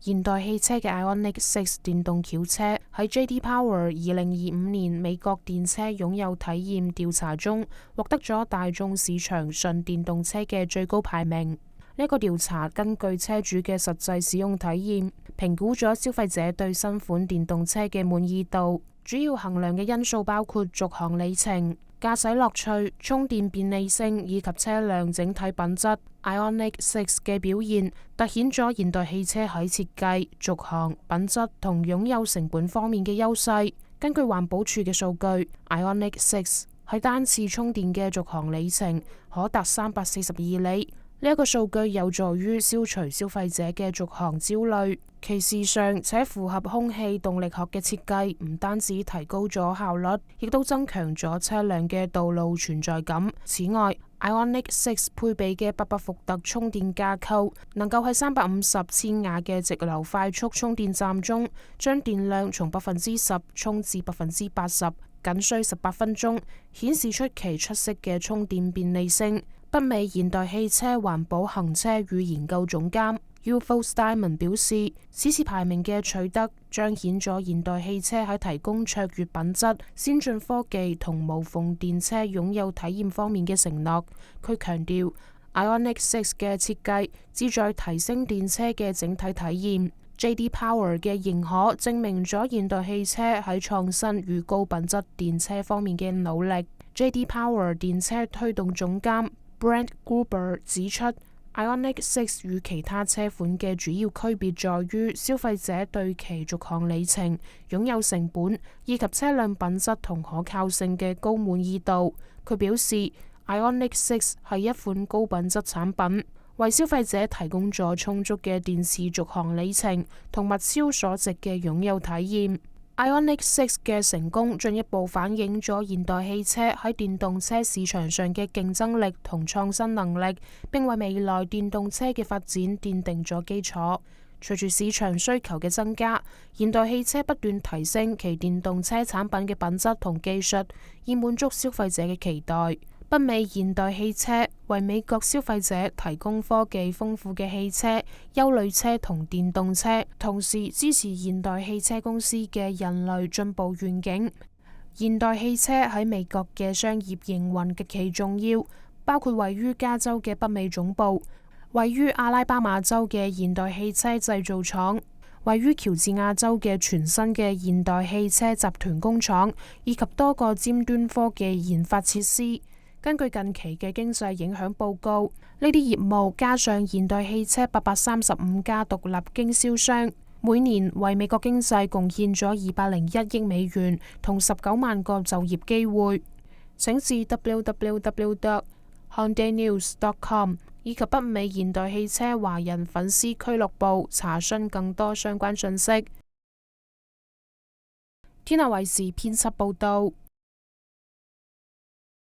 現代汽車嘅 Ioniq 6電動轎車喺 J.D. Power 2025年美國電車擁有體驗調查中獲得咗大眾市場純電動車嘅最高排名。呢個調查根據車主嘅實際使用體驗，評估咗消費者對新款電動車嘅滿意度。主要衡量嘅因素包括續航里程、駕駛樂趣、充電便利性以及車輛整體品質。Ioniq 6嘅表現凸顯咗現代汽車喺設計、續航、品質同擁有成本方面嘅優勢。根據環保署嘅數據，Ioniq 6喺單次充電嘅續航里程可達342里。呢一個數據有助於消除消費者嘅續航焦慮。其時尚且符合空氣動力學嘅設計，唔單止提高咗效率，亦都增強咗車輛嘅道路存在感。此外，Ioniq 6配備嘅800伏特充電架構，能夠喺350千瓦嘅直流快速充電站中，將電量從10%充至80%，僅需18分鐘，顯示出其出色嘅充電便利性。北美現代汽車環保行車與研究總監 Ufo Steinman 表示，此次排名嘅取得彰顯咗現代汽車喺提供卓越品質、先進科技同無縫電車擁有體驗方面嘅承諾。佢強調 Ioniq 6嘅設計旨在提升電車嘅整體體驗。J.D. Power 嘅認可證明咗現代汽車喺創新與高品質電車方面嘅努力。J.D. Power 電車推動總監Brent Gruber 指出，Ioniq 6與其他車款嘅主要區別在於消費者對其續航里程、擁有成本以及車輛品質同可靠性嘅高滿意度。佢表示，Ioniq 6係一款高品質產品，為消費者提供咗充足嘅電池續航里程同物超所值嘅擁有體驗。Ioniq 6嘅成功進一步反映咗現代汽車喺電動車市場上嘅競爭力同創新能力，並為未來電動車嘅發展奠定咗基礎。隨住市場需求嘅增加，現代汽車不斷提升其電動車產品嘅品質同技術，以滿足消費者嘅期待。北美現代汽車為美國消費者提供科技豐富嘅汽車、休旅車同電動車，同時支持現代汽車公司嘅人類進步願景。現代汽車喺美國嘅商業營運極其重要，包括位於加州嘅北美總部、位於阿拉巴馬州嘅現代汽車製造廠、位於喬治亞州嘅全新嘅現代汽車集團工廠，以及多個尖端科技研發設施。根據近期嘅經濟影響報告，呢啲業務加上現代汽車835家獨立經銷商，每年為美國經濟貢獻咗201億美元同19萬個就業機會。請至 www.hyundainews.com 以及北美現代汽車華人粉絲俱樂部查詢更多相關訊息。天下衛視編輯報道。